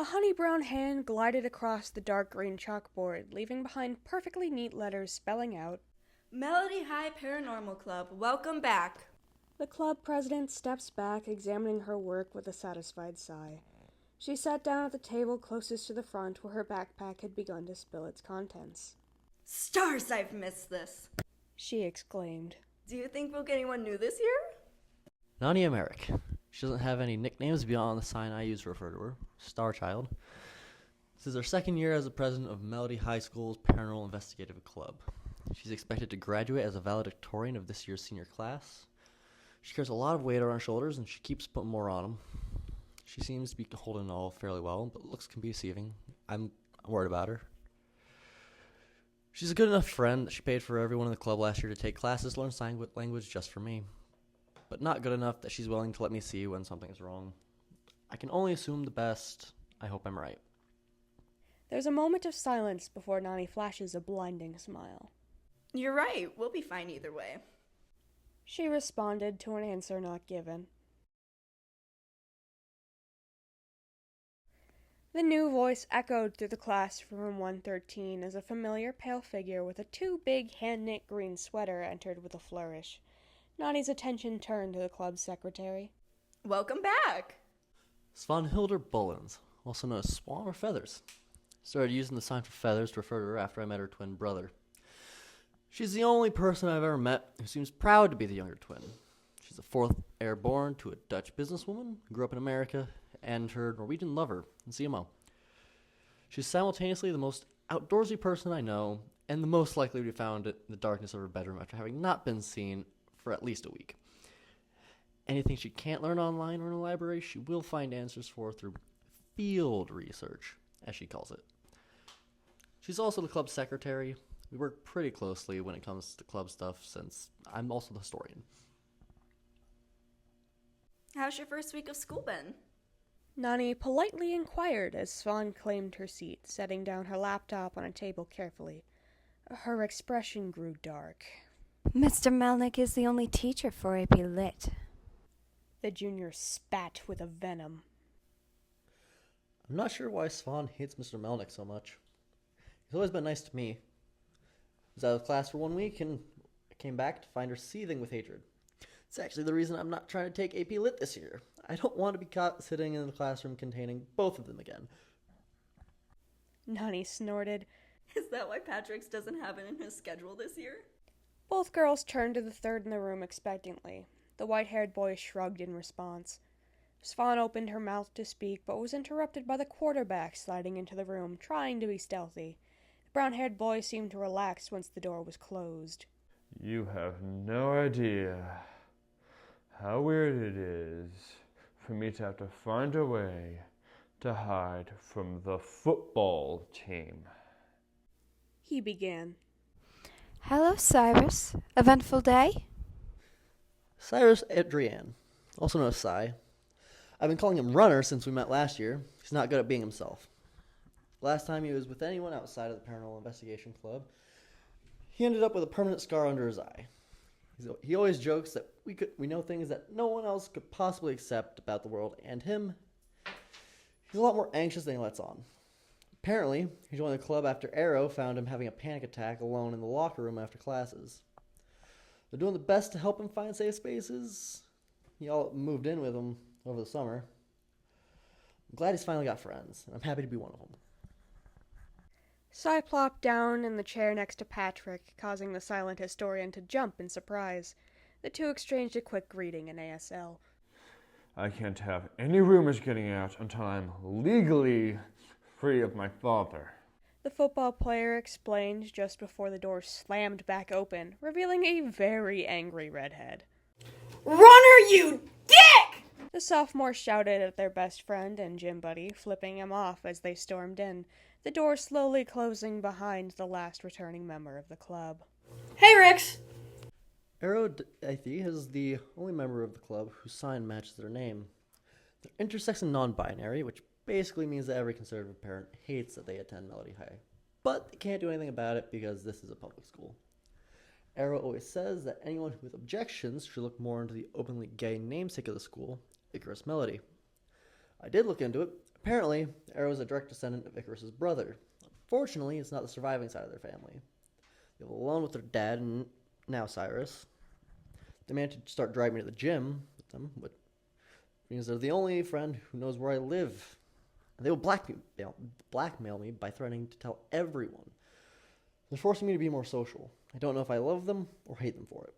A honey-brown hand glided across the dark green chalkboard, leaving behind perfectly neat letters spelling out, Melody High Paranormal Club, welcome back. The club president steps back, examining her work with a satisfied sigh. She sat down at the table closest to the front where her backpack had begun to spill its contents. Stars, I've missed this, she exclaimed. Do you think we'll get anyone new this year? Nani Merrick. She doesn't have any nicknames beyond the sign I use to refer to her, Star Child. This is her second year as the president of Melody High School's Paranormal Investigative Club. She's expected to graduate as a valedictorian of this year's senior class. She carries a lot of weight on her shoulders, and she keeps putting more on them. She seems to be holding it all fairly well, but looks can be deceiving. I'm worried about her. She's a good enough friend that she paid for everyone in the club last year to take classes, learn sign language just for me. But not good enough that she's willing to let me see when something's wrong. I can only assume the best. I hope I'm right. There's a moment of silence before Nani flashes a blinding smile. You're right, we'll be fine either way. She responded to an answer not given. The new voice echoed through the class from room 113 as a familiar pale figure with a too big hand-knit green sweater entered with a flourish. Nani's attention turned to the club's secretary. Welcome back! Svan Bullens, also known as Swan or Feathers. Started using the sign for Feathers to refer to her after I met her twin brother. She's the only person I've ever met who seems proud to be the younger twin. She's the fourth heir-born to a Dutch businesswoman who grew up in America and her Norwegian lover in CMO. She's simultaneously the most outdoorsy person I know and the most likely to be found in the darkness of her bedroom after having not been seen for at least a week. Anything she can't learn online or in a library, she will find answers for through field research, as she calls it. She's also the club secretary. We work pretty closely when it comes to club stuff since I'm also the historian. How's your first week of school been? Nani politely inquired as Svan claimed her seat, setting down her laptop on a table carefully. Her expression grew dark. Mr. Melnick is the only teacher for AP Lit. The junior spat with a venom. I'm not sure why Svan hates Mr. Melnick so much. He's always been nice to me. I was out of class for 1 week and I came back to find her seething with hatred. It's actually the reason I'm not trying to take AP Lit this year. I don't want to be caught sitting in the classroom containing both of them again. Nani snorted. Is that why Patriks doesn't have it in his schedule this year? Both girls turned to the third in the room expectantly. The white-haired boy shrugged in response. Svan opened her mouth to speak, but was interrupted by the quarterback sliding into the room, trying to be stealthy. The brown-haired boy seemed to relax once the door was closed. You have no idea how weird it is for me to have to find a way to hide from the football team. He began. Hello, Cyrus. Eventful day? Cyrus Adrian, also known as Cy. I've been calling him Runner since we met last year. He's not good at being himself. Last time he was with anyone outside of the Paranormal Investigation Club, he ended up with a permanent scar under his eye. He always jokes that we know things that no one else could possibly accept about the world, and him, he's a lot more anxious than he lets on. Apparently, he joined the club after Arrow found him having a panic attack alone in the locker room after classes. They're doing the best to help him find safe spaces. He all moved in with him over the summer. I'm glad he's finally got friends, and I'm happy to be one of them. Cy plopped down in the chair next to Patrick, causing the silent historian to jump in surprise. The two exchanged a quick greeting in ASL. I can't have any rumors getting out until I'm legally free of my father. The football player explained just before the door slammed back open, revealing a very angry redhead. Runner, you dick! The sophomore shouted at their best friend and gym buddy, flipping him off as they stormed in, the door slowly closing behind the last returning member of the club. Hey, Rix! Arrow, I think, is the only member of the club whose sign matches their name. They're intersex and non-binary, which basically means that every conservative parent hates that they attend Melody High. But they can't do anything about it because this is a public school. Arrow always says that anyone with objections should look more into the openly gay namesake of the school, Icarus Melody. I did look into it. Apparently, Arrow is a direct descendant of Icarus's brother. Unfortunately, it's not the surviving side of their family. They live alone with their dad and now Cyrus. They managed to start driving me to the gym with them, but means they're the only friend who knows where I live. And they will blackmail me by threatening to tell everyone. They're forcing me to be more social. I don't know if I love them or hate them for it.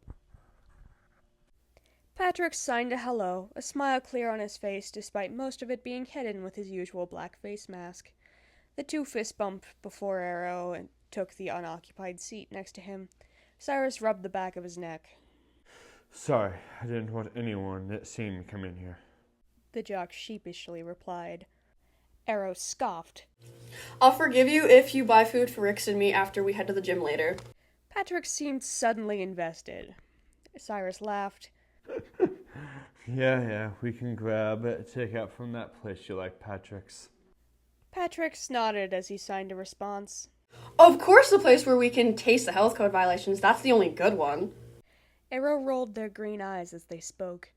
Patrick signed a hello, a smile clear on his face despite most of it being hidden with his usual black face mask. The two fist bumped before Arrow and took the unoccupied seat next to him. Cyrus rubbed the back of his neck. Sorry, I didn't want anyone that seen me come in here. The jock sheepishly replied. Arrow scoffed. I'll forgive you if you buy food for Rix and me after we head to the gym later. Patrick seemed suddenly invested. Cyrus laughed. Yeah, we can grab takeout from that place you like, Patrick's. Patrick nodded as he signed a response. Of course the place where we can taste the health code violations. That's the only good one. Arrow rolled their green eyes as they spoke.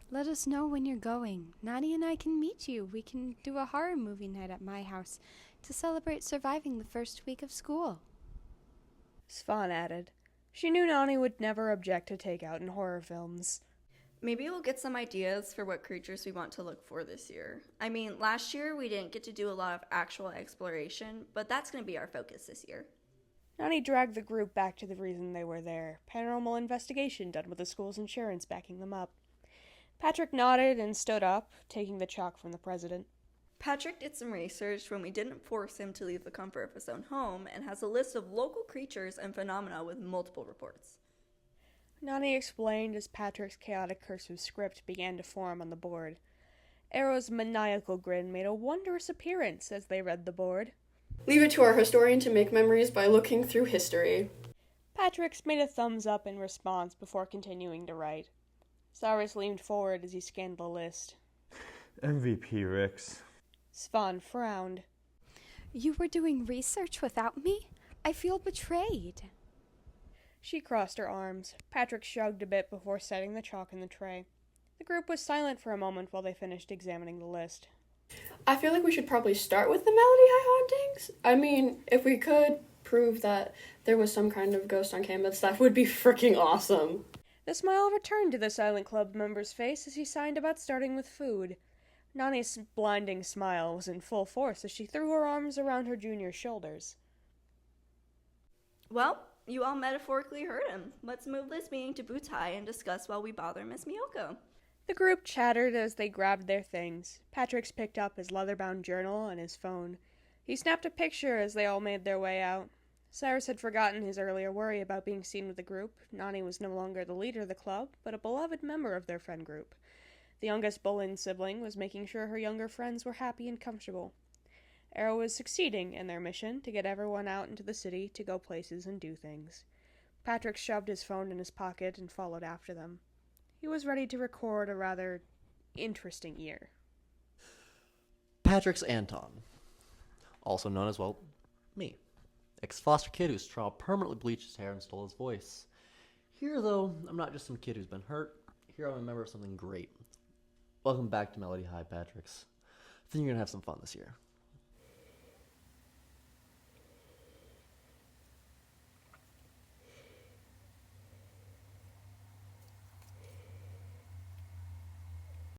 Let us know when you're going. Nani and I can meet you. We can do a horror movie night at my house to celebrate surviving the first week of school. Svan added. She knew Nani would never object to takeout in horror films. Maybe we'll get some ideas for what creatures we want to look for this year. I mean, last year we didn't get to do a lot of actual exploration, but that's going to be our focus this year. Nani dragged the group back to the reason they were there. Paranormal investigation done with the school's insurance backing them up. Patrick nodded and stood up, taking the chalk from the president. Patrick did some research when we didn't force him to leave the comfort of his own home and has a list of local creatures and phenomena with multiple reports. Nani explained as Patrick's chaotic cursive script began to form on the board. Arrow's maniacal grin made a wondrous appearance as they read the board. Leave it to our historian to make memories by looking through history. Patrick's made a thumbs up in response before continuing to write. Cyrus leaned forward as he scanned the list. MVP, Rix. Svan frowned. You were doing research without me? I feel betrayed. She crossed her arms. Patrick shrugged a bit before setting the chalk in the tray. The group was silent for a moment while they finished examining the list. I feel like we should probably start with the Melody High hauntings. I mean, if we could prove that there was some kind of ghost on campus, that would be freaking awesome. The smile returned to the Silent Club member's face as he signed about starting with food. Nani's blinding smile was in full force as she threw her arms around her junior's shoulders. Well, you all metaphorically heard him. Let's move this meeting to Butai and discuss while we bother Miss Miyoko. The group chattered as they grabbed their things. Patrick's picked up his leather-bound journal and his phone. He snapped a picture as they all made their way out. Cyrus had forgotten his earlier worry about being seen with the group. Nani was no longer the leader of the club, but a beloved member of their friend group. The youngest Bullen sibling was making sure her younger friends were happy and comfortable. Arrow was succeeding in their mission to get everyone out into the city to go places and do things. Patrick shoved his phone in his pocket and followed after them. He was ready to record a rather interesting year. Patriks Anton, also known as, well, me. Ex-foster kid whose trauma permanently bleached his hair and stole his voice. Here, though, I'm not just some kid who's been hurt. Here I'm a member of something great. Welcome back to Melody High, Patriks. I think you're going to have some fun this year.